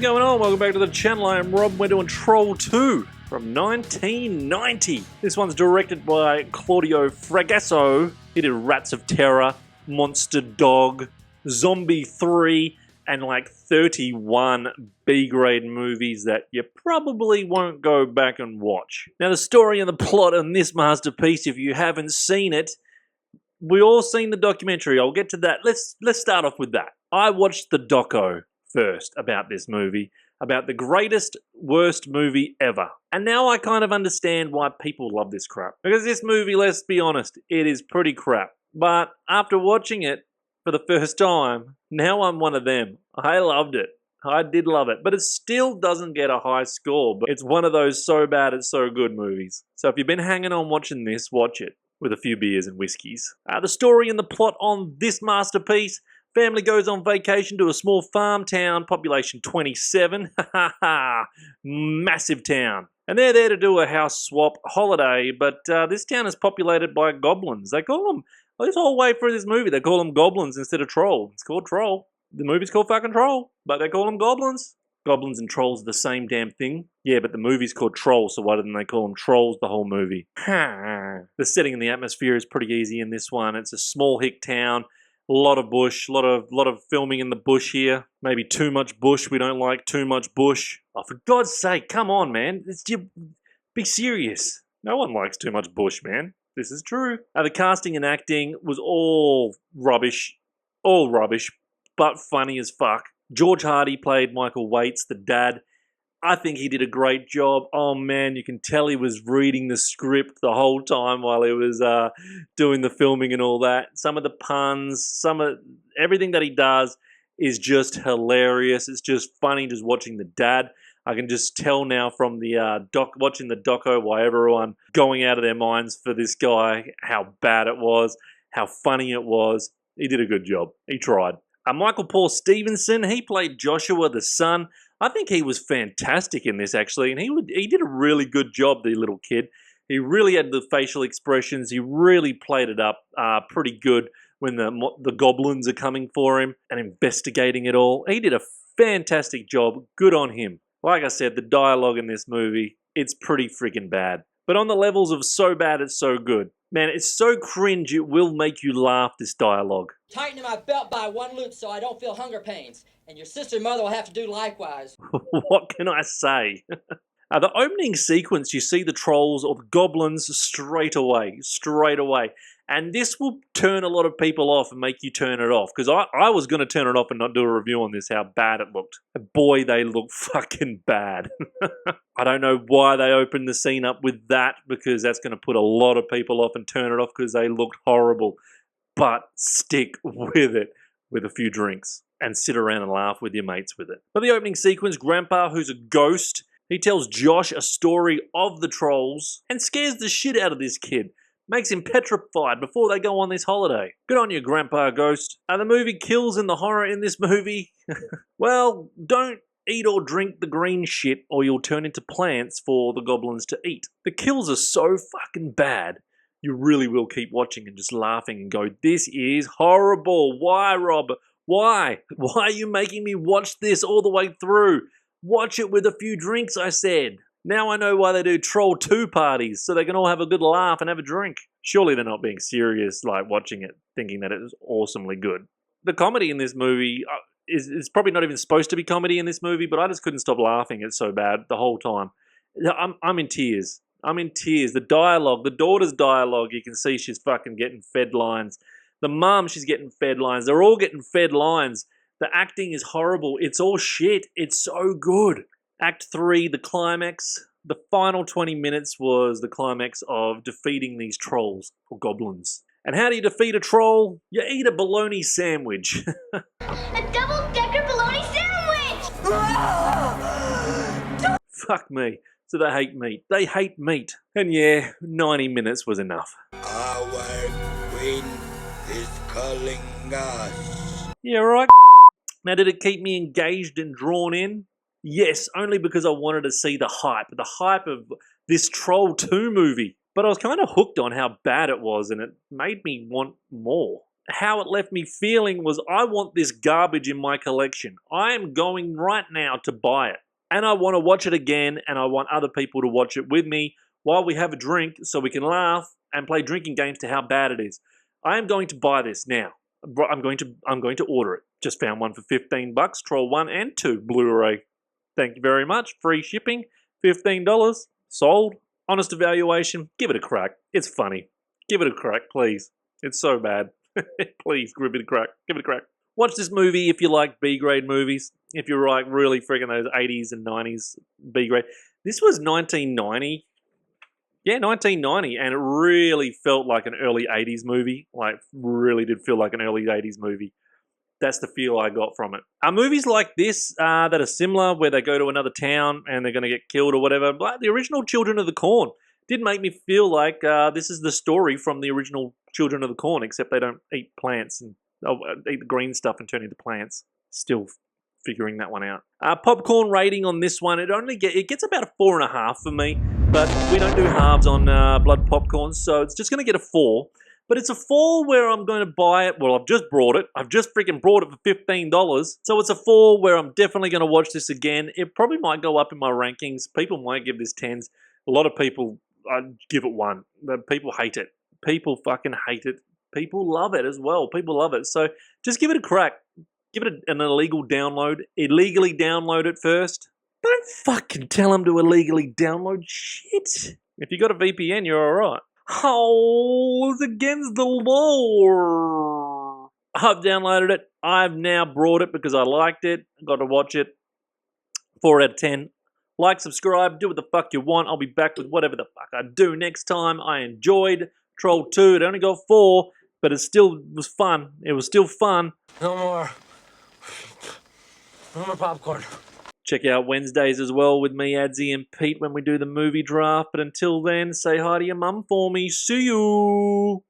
going on? Welcome back to the channel. I am Rob. We're doing Troll 2 from 1990. This one's directed by Claudio Fragasso. He did Rats of Terror, Monster Dog, Zombie 3, and like 31 B-grade movies that you probably won't go back and watch. Now the story and the plot on this masterpiece, if you haven't seen it, we all seen the documentary. I'll get to that. Let's start off with that. I watched the doco first about this movie, about the greatest, worst movie ever. And now I kind of understand why people love this crap. Because this movie, let's be honest, it is pretty crap. But after watching it for the first time, now I'm one of them. I loved it. I did love it. But it still doesn't get a high score. But it's one of those so bad it's so good movies. So if you've been hanging on watching this, watch it with a few beers and whiskeys. The story and the plot on this masterpiece: family goes on vacation to a small farm town, population 27. Massive town. And they're there to do a house swap holiday, but this town is populated by goblins. They call them, this whole way through this movie, they call them goblins instead of troll. It's called Troll. The movie's called fucking Troll, but they call them goblins. Goblins and trolls are the same damn thing. Yeah, but the movie's called Troll, so why didn't they call them trolls the whole movie? The setting and the atmosphere is pretty easy in this one. It's a small hick town. A lot of bush, a lot of filming in the bush here. Maybe too much bush. We don't like too much bush. Oh, for God's sake, come on, man. Be serious. No one likes too much bush, man. This is true. The casting and acting was all rubbish, but funny as fuck. George Hardy played Michael Waits, the dad. I think he did a great job. Oh man, you can tell he was reading the script the whole time while he was doing the filming and all that. Some of the puns, everything that he does is just hilarious. It's just funny just watching the dad. I can just tell now from the watching the doco why everyone going out of their minds for this guy, how bad it was, how funny it was. He did a good job. He tried. Michael Paul Stevenson, he played Joshua the son. I think he was fantastic in this, actually, and he did a really good job, the little kid. He really had the facial expressions. He really played it up pretty good when the goblins are coming for him and investigating it all. He did a fantastic job. Good on him. Like I said, the dialogue in this movie, it's pretty freaking bad. But on the levels of so bad, it's so good. Man, it's so cringe, it will make you laugh, this dialogue. Tighten my belt by one loop so I don't feel hunger pains. And your sister and mother will have to do likewise. What can I say? The opening sequence, you see the trolls or the goblins straight away. And this will turn a lot of people off and make you turn it off. Because I was going to turn it off and not do a review on this, how bad it looked. Boy, they look fucking bad. I don't know why they opened the scene up with that, because that's going to put a lot of people off and turn it off because they looked horrible. But stick with it with a few drinks and sit around and laugh with your mates with it. But the opening sequence, Grandpa, who's a ghost, he tells Josh a story of the trolls and scares the shit out of this kid. Makes him petrified before they go on this holiday. Good on you, Grandpa Ghost. The movie kills in the horror in this movie. Well, don't eat or drink the green shit or you'll turn into plants for the goblins to eat. The kills are so fucking bad, you really will keep watching and just laughing and go, this is horrible. Why, Rob? Why? Why are you making me watch this all the way through? Watch it with a few drinks, I said. Now I know why they do Troll 2 parties, so they can all have a good laugh and have a drink. Surely they're not being serious, like watching it, thinking that it is awesomely good. The comedy in this movie is probably not even supposed to be comedy in this movie, but I just couldn't stop laughing. It's so bad the whole time. I'm in tears. I'm in tears. The dialogue, the daughter's dialogue, you can see she's fucking getting fed lines. The mum, she's getting fed lines. They're all getting fed lines. The acting is horrible. It's all shit. It's so good. Act 3, the climax. The final 20 minutes was the climax of defeating these trolls, or goblins. And how do you defeat a troll? You eat a bologna sandwich. A double-decker bologna sandwich! Fuck me. So they hate meat. They hate meat. And yeah, 90 minutes was enough. Our queen is calling us. Yeah, right. Now, did it keep me engaged and drawn in? Yes, only because I wanted to see the hype of this Troll 2 movie. But I was kind of hooked on how bad it was, and it made me want more. how it left me feeling was I want this garbage in my collection. I am going right now to buy it. And I want to watch it again, and I want other people to watch it with me while we have a drink so we can laugh and play drinking games to how bad it is. I am going to buy this now. I'm going to order it. Just found one for $15, Troll 1 and 2 Blu-ray. Thank you very much. Free shipping, $15. Sold. Honest evaluation, give it a crack. It's funny. Give it a crack, please. It's so bad. Please, give it a crack. Give it a crack. Watch this movie if you like B-grade movies. If you're like really freaking those 80s and 90s B-grade. This was 1990. Yeah, 1990, and it really felt like an early 80s movie. Like, really did feel like an early 80s movie. That's the feel I got from it. Movies like this that are similar, where they go to another town and they're going to get killed or whatever, like the original Children of the Corn, did make me feel like this is the story from the original Children of the Corn, except they don't eat plants and eat the green stuff and turn into plants. Still figuring that one out. Popcorn rating on this one, it gets about a 4.5 for me, but we don't do halves on blood popcorn, so it's just going to get a 4. But it's a 4 where I'm going to buy it. Well, I've just brought it. I've just freaking brought it for $15. So it's a 4 where I'm definitely going to watch this again. It probably might go up in my rankings. People might give this 10s. A lot of people give it 1. People hate it. People fucking hate it. People love it as well. People love it. So just give it a crack. Give it an illegal download. Illegally download it first. Don't fucking tell them to illegally download shit. If you got a VPN, you're alright. Oh, it's against the law. I've downloaded it. I've now brought it because I liked it. I got to watch it. 4 out of 10. Like, subscribe, do what the fuck you want. I'll be back with whatever the fuck I do next time. I enjoyed Troll 2. It only got 4, but it still was fun. It was still fun. No more. No more popcorn. Check out Wednesdays as well with me, Adsy, and Pete when we do the movie draft. But until then, say hi to your mum for me. See you!